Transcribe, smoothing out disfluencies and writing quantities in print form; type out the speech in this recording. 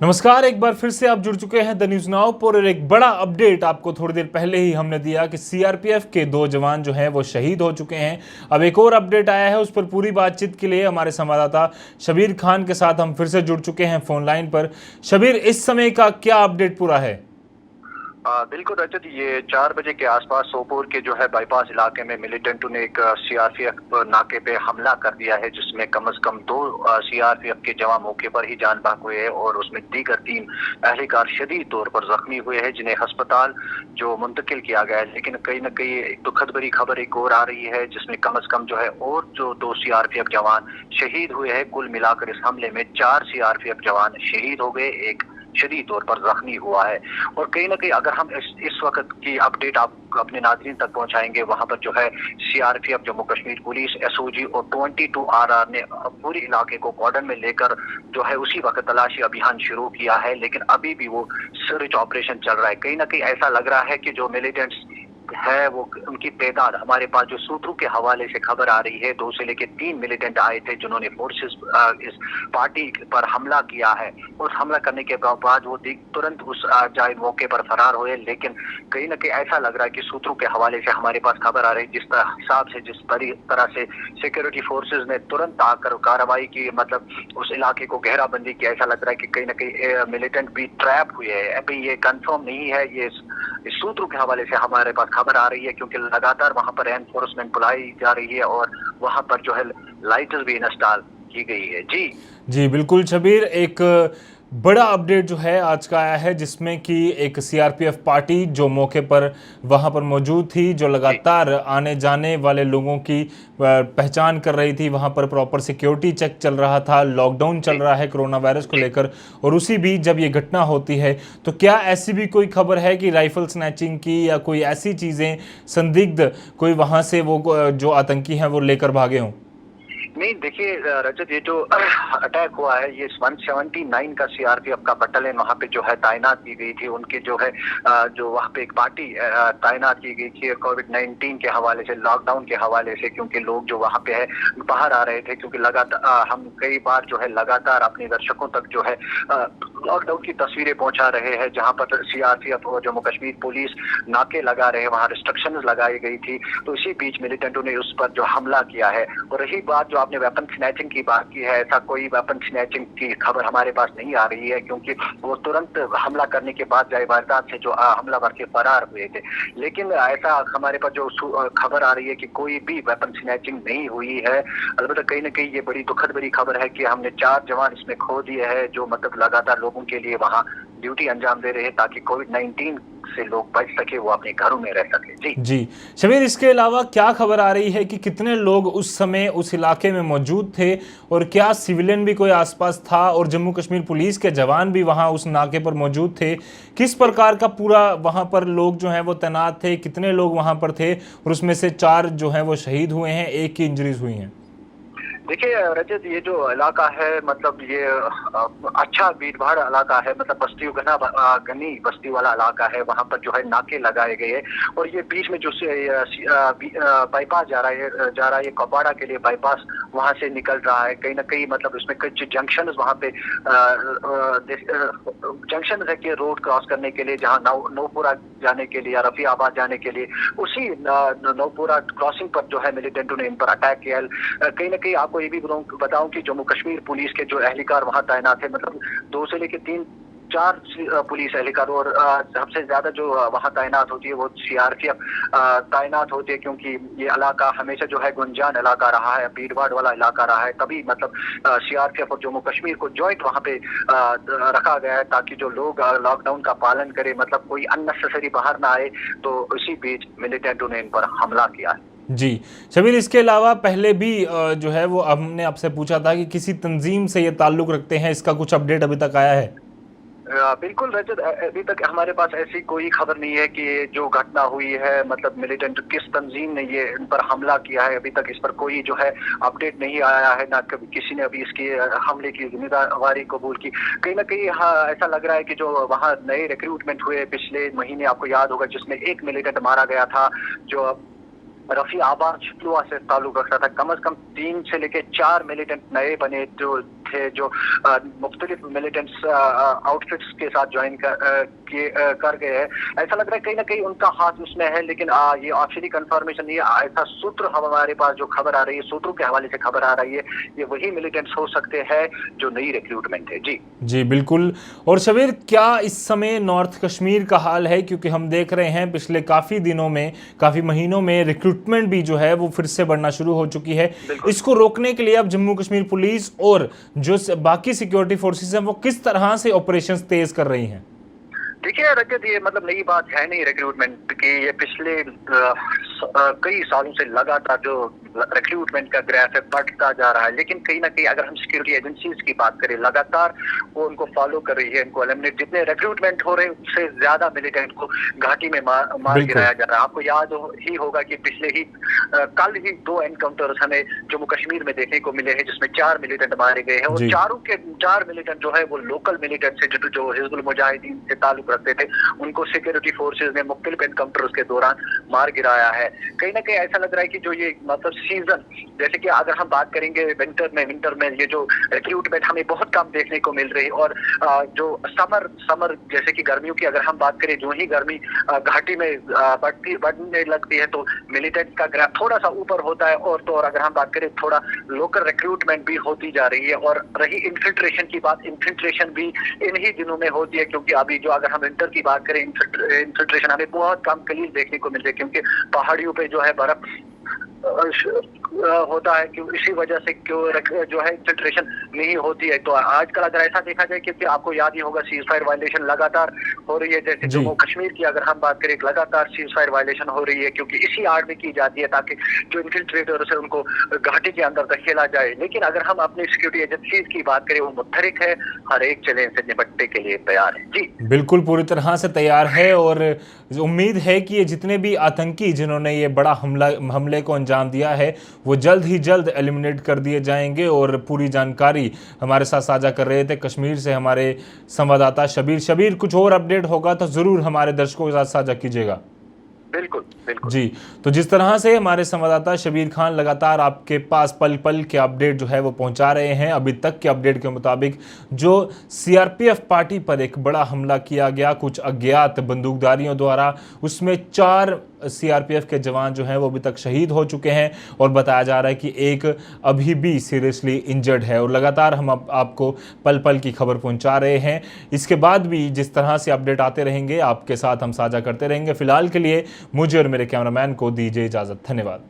नमस्कार, एक बार फिर से आप जुड़ चुके हैं द न्यूज़ नाउ पर और एक बड़ा अपडेट आपको थोड़ी देर पहले ही हमने दिया कि सीआरपीएफ के 2 जवान जो हैं वो शहीद हो चुके हैं। अब एक और अपडेट आया है, उस पर पूरी बातचीत के लिए हमारे संवाददाता शबीर खान के साथ हम फिर से जुड़ चुके हैं फोन लाइन पर। शबीर, इस समय का क्या अपडेट पूरा है? बिल्कुल रजत, ये 4 बजे के आसपास सोपोर के जो है बाईपास इलाके में मिलिटेंटों ने एक सीआरपीएफ नाके पे हमला कर दिया है, जिसमें कम से कम 2 सीआरपीएफ के जवान मौके पर ही जान बहक हुए हैं और उसमें दीगर 3 एहलकार शदीद तौर पर जख्मी हुए हैं, जिन्हें अस्पताल जो मुंतकिल किया गया है। लेकिन कहीं न कहीं एक दुखद भरी खबर एक और आ रही है, जिसमें कम से कम जो है और जो 2 सीआरपीएफ जवान शहीद हुए हैं। कुल मिलाकर इस हमले में 4 सीआरपीएफ जवान शहीद हो गए, एक शदीद तौर पर जख्मी हुआ है। और कहीं ना कहीं अगर हम इस वक्त की अपडेट आप अपने नाज़रीन तक पहुंचाएंगे, वहां पर जो है CRPF, Jammu Kashmir police, SOG और 22 आरआर ने पूरे इलाके को कॉर्डन में लेकर जो है उसी वक्त तलाशी अभियान शुरू किया है। लेकिन अभी भी वो सर्च ऑपरेशन चल रहा है। कहीं ना कहीं ऐसा लग रहा है कि जो मिलिटेंट्स है वो उनकी तादाद, हमारे पास जो सूत्रों के हवाले से खबर आ रही है, 2 से लेकर 3 मिलिटेंट आए थे जिन्होंने फोर्सेस इस पार्टी पर हमला किया है। उस हमला करने के बाद वो तुरंत उस जाए मौके पर फरार हुए। लेकिन कहीं ना कहीं ऐसा लग रहा है कि सूत्रों के हवाले से हमारे पास खबर आ रही है, जिस हिसाब से जिस तरह से सिक्योरिटी फोर्सेस ने तुरंत आकर कार्रवाई की, मतलब उस इलाके को घेराबंदी की, ऐसा लग रहा है कि कहीं ना कहीं मिलिटेंट भी ट्रैप हुए हैं। अभी ये कंफर्म नहीं है, ये इस सूत्रों के हवाले से हमारे पास खबर आ रही है, क्योंकि लगातार वहां पर एनफोर्समेंट बुलाई जा रही है और वहां पर जो है लाइट्स भी इंस्टॉल की गई है। जी जी बिल्कुल शबीर, एक बड़ा अपडेट जो है आज का आया है, जिसमें कि एक सीआरपीएफ पार्टी जो मौके पर वहां पर मौजूद थी, जो लगातार आने जाने वाले लोगों की पहचान कर रही थी, वहां पर प्रॉपर सिक्योरिटी चेक चल रहा था, लॉकडाउन चल रहा है कोरोना वायरस को लेकर, और उसी बीच जब ये घटना होती है तो क्या ऐसी भी कोई खबर है कि राइफल स्नैचिंग की या कोई ऐसी चीज़ें संदिग्ध कोई वहां से वो जो आतंकी हैं वो लेकर भागे हों? नहीं, देखिए रजत, ये जो अटैक हुआ है, ये 179 का सीआरपीएफ का बटालियन वहां पे जो है तैनात की गई थी। उनकी जो है जो वहां पे एक पार्टी तैनात की गई थी कोविड-19 के हवाले से, लॉकडाउन के हवाले से, क्योंकि लोग जो वहां पे है बाहर आ रहे थे, क्योंकि लगातार हम कई बार जो है लगातार अपने दर्शकों तक जो है लॉकडाउन की तस्वीरें पहुंचा रहे हैं, जहां पर सीआरपीएफ और जम्मू कश्मीर पुलिस नाके लगा रहे हैं, वहां रिस्ट्रिक्शन लगाई गई थी। तो इसी बीच मिलिटेंटों ने उस पर जो हमला किया है। और रही बात जो आपने वेपन स्नैचिंग की बात की है, ऐसा कोई वेपन स्नैचिंग की खबर हमारे पास नहीं आ रही है, क्योंकि वो तुरंत हमला करने के बाद जाए वारदात से जो हमलावर के फरार हुए थे। लेकिन ऐसा हमारे पास जो खबर आ रही है कि कोई भी वेपन स्नैचिंग नहीं हुई है। अलबत्ता कहीं ना कहीं ये बड़ी दुखद भरी खबर है कि हमने 4 जवान इसमें खो दिए हैं, जो मतलब लगातार लोगों के लिए वहाँ ड्यूटी अंजाम दे रहे हैं, ताकि कोविड-19 से लोग बच सके, वो अपने घरों में रह सके। जी शबीर, इसके अलावा क्या खबर आ रही है कि कितने लोग उस समय उस इलाके में मौजूद थे, और क्या सिविलियन भी कोई आसपास था, और जम्मू कश्मीर पुलिस के जवान भी वहां उस नाके पर मौजूद थे? किस प्रकार का पूरा वहां पर लोग जो हैं वो तैनात थे, कितने लोग वहां पर थे, और उसमें से 4 जो हैं वो शहीद हुए हैं, 1 की इंजरीज हुई हैं? देखिए रजत, ये जो इलाका है, मतलब ये अच्छा भीड़ भाड़ इलाका है, मतलब बस्ती घनी बस्ती वाला इलाका है। वहाँ पर जो है नाके लगाए गए हैं, और ये बीच में जो बाईपास जा रहा है ये कपाड़ा के लिए बाईपास वहाँ से निकल रहा है। कहीं ना कहीं मतलब उसमें कुछ जंक्शन वहाँ पे जंक्शन है कि रोड क्रॉस करने के लिए, जहाँ नौपुरा जाने के लिए या रफियाबाद जाने के लिए, उसी नौपुरा क्रॉसिंग पर जो है मिलिटेंटों ने इन पर अटैक किया। कहीं ना कहीं आपको ये भी बताऊं कि जम्मू कश्मीर पुलिस के जो एहलकार वहां तैनात है, मतलब 2 से लेकर 4 पुलिस एहलकार, और सबसे ज्यादा जो वहां तैनात होती है वो सीआरपीएफ तैनात होती है, क्योंकि ये इलाका हमेशा जो है गुंजान इलाका रहा है, भीड़भाड़ वाला इलाका रहा है। तभी मतलब सीआरपीएफ और जम्मू कश्मीर को जॉइंट वहां पे रखा गया है, ताकि जो लोग लॉकडाउन का पालन करें, मतलब कोई अननेसेसरी बाहर ना आए। तो इसी बीच मिलिटेंटों ने इन पर हमला किया है। जी शबीर, इसके अलावा पहले भी जो है वो हमने आपसे पूछा था कि किसी तंजीम से ये ताल्लुक रखते हैं, इसका कुछ अपडेट अभी तक आया है? बिल्कुल रजत, अभी तक हमारे पास ऐसी कोई खबर नहीं है कि जो घटना हुई है, मतलब मिलिटेंट किस तंजीम ने ये इन पर हमला किया है। अभी तक इस पर कोई जो है अपडेट नहीं आया है, ना कभी किसी ने अभी इसकी हमले की जिम्मेदारी कबूल की। कहीं ना कहीं ऐसा लग रहा है कि जो वहाँ नए रिक्रूटमेंट हुए पिछले महीने, आपको याद होगा, जिसमें एक मिलिटेंट मारा गया था, जो रफी आबाद शिकलुआ से ताल्लुक रखता था। कम से कम 3 से लेके 4 मिलिटेंट नए बने जो थे, जो मुख्तलिफ मिलिटेंट्स आउटफिट्स के साथ ज्वाइन कर गए हैं। ऐसा लग रहा है कहीं ना कहीं उनका हाथ उसमें है, लेकिन ये ऑफिशियली कंफर्मेशन नहीं है। ऐसा सूत्र हमारे पास जो खबर आ रही है, सूत्रों के हवाले से खबर आ रही है, ये वही मिलिटेंट्स हो सकते हैं जो नई रिक्रूटमेंट है। जी जी बिल्कुल। और शबीर, क्या इस समय नॉर्थ कश्मीर का हाल है? क्योंकि हम देख रहे हैं पिछले काफ़ी दिनों में, काफ़ी महीनों में रिक्रूटमेंट भी जो है वो फिर से बढ़ना शुरू हो चुकी है। इसको रोकने के लिए अब जम्मू कश्मीर पुलिस और जो बाकी सिक्योरिटी फोर्सेस हैं वो किस तरह से ऑपरेशंस तेज कर रही हैं? देखिए रजत, ये मतलब नई बात है नहीं रिक्रूटमेंट की। ये पिछले कई सालों से लगातार जो रिक्रूटमेंट का ग्राफ है बढ़ता जा रहा है। लेकिन कहीं ना कहीं अगर हम सिक्योरिटी एजेंसीज की बात करें, लगातार वो उनको फॉलो कर रही है, इनको एलिमिनेट। जितने रिक्रूटमेंट हो रहे हैं उससे ज्यादा मिलिटेंट को घाटी में मार गिराया जा रहा है। आपको याद ही होगा कि पिछले ही कल ही 2 एनकाउंटर्स हमें जम्मू कश्मीर में देखने को मिले हैं, जिसमें 4 मिलिटेंट मारे गए हैं। और चारों के 4 मिलिटेंट जो है वो लोकल मिलिटेंट से, जो हिजबुल मुजाहिदीन से ताल्लुक रखते थे, उनको सिक्योरिटी फोर्सेज ने मुख्तलिफ एनकाउंटर्स के दौरान मार गिराया है। कहीं ना कहीं ऐसा लग रहा है कि जो ये मतलब सीजन, जैसे कि अगर हम बात करेंगे विंटर में ये जो रिक्रूटमेंट हमें बहुत कम देखने को मिल रही है। और जो समर जैसे कि गर्मियों की अगर हम बात करें, जो ही गर्मी घाटी में बढ़ने लगती है तो मिलिटेंट का ग्राफ थोड़ा सा ऊपर होता है। और तो और अगर हम बात करें, थोड़ा लोकल रिक्रूटमेंट भी होती जा रही है। और रही इन्फिल्ट्रेशन की बात, इन्फिल्ट्रेशन भी इन्हीं दिनों में होती है, क्योंकि अभी जो अगर हम विंटर की बात करें, इन्फिल्ट्रेशन हमें बहुत कम कलील देखने को मिलती है, क्योंकि पहाड़ियों पे जो है बर्फ होता है। क्यों? इसी वजह से क्यों जो है इन्फिल्ट्रेशन नहीं होती है। तो आजकल अगर ऐसा देखा जाए, क्योंकि आपको याद ही होगा सीज फायर वायलेशन लगातार हो रही है। जैसे जम्मू कश्मीर की अगर हम बात करें, लगातार सीज फायर वायलेशन हो रही है, क्योंकि इसी आड़ में की जाती है ताकि जो इन्फिल्ट्रेटर्स है उनको घाटी के अंदर धकेला जाए। लेकिन अगर हम अपनी सिक्योरिटी एजेंसीज की बात करें, वो मुतहरिक है, हर एक चैलेंज से निपटने के लिए तैयार है। जी बिल्कुल, पूरी तरह से तैयार है। और उम्मीद है कि ये जितने भी आतंकी जिन्होंने ये बड़ा हमले को अंजाम दिया है वो जल्द ही जल्द एलिमिनेट कर दिए जाएंगे। और पूरी जानकारी हमारे साथ साझा कर रहे थे कश्मीर से हमारे संवाददाता शबीर। कुछ और अपडेट होगा तो ज़रूर हमारे दर्शकों के साथ साझा कीजिएगा। बिल्कुल बिल्कुल जी। तो जिस तरह से हमारे संवाददाता शबीर खान लगातार आपके पास पल पल के अपडेट जो है वो पहुंचा रहे हैं, अभी तक के अपडेट के मुताबिक जो सीआरपीएफ पार्टी पर एक बड़ा हमला किया गया कुछ अज्ञात बंदूकधारियों द्वारा, उसमें 4 सीआरपीएफ के जवान जो हैं वो अभी तक शहीद हो चुके हैं। और बताया जा रहा है कि एक अभी भी सीरियसली इंजर्ड है। और लगातार हम आपको पल पल की खबर पहुंचा रहे हैं। इसके बाद भी जिस तरह से अपडेट आते रहेंगे आपके साथ हम साझा करते रहेंगे। फिलहाल के लिए मुझे और मेरे कैमरामैन को दीजिए इजाज़त। धन्यवाद।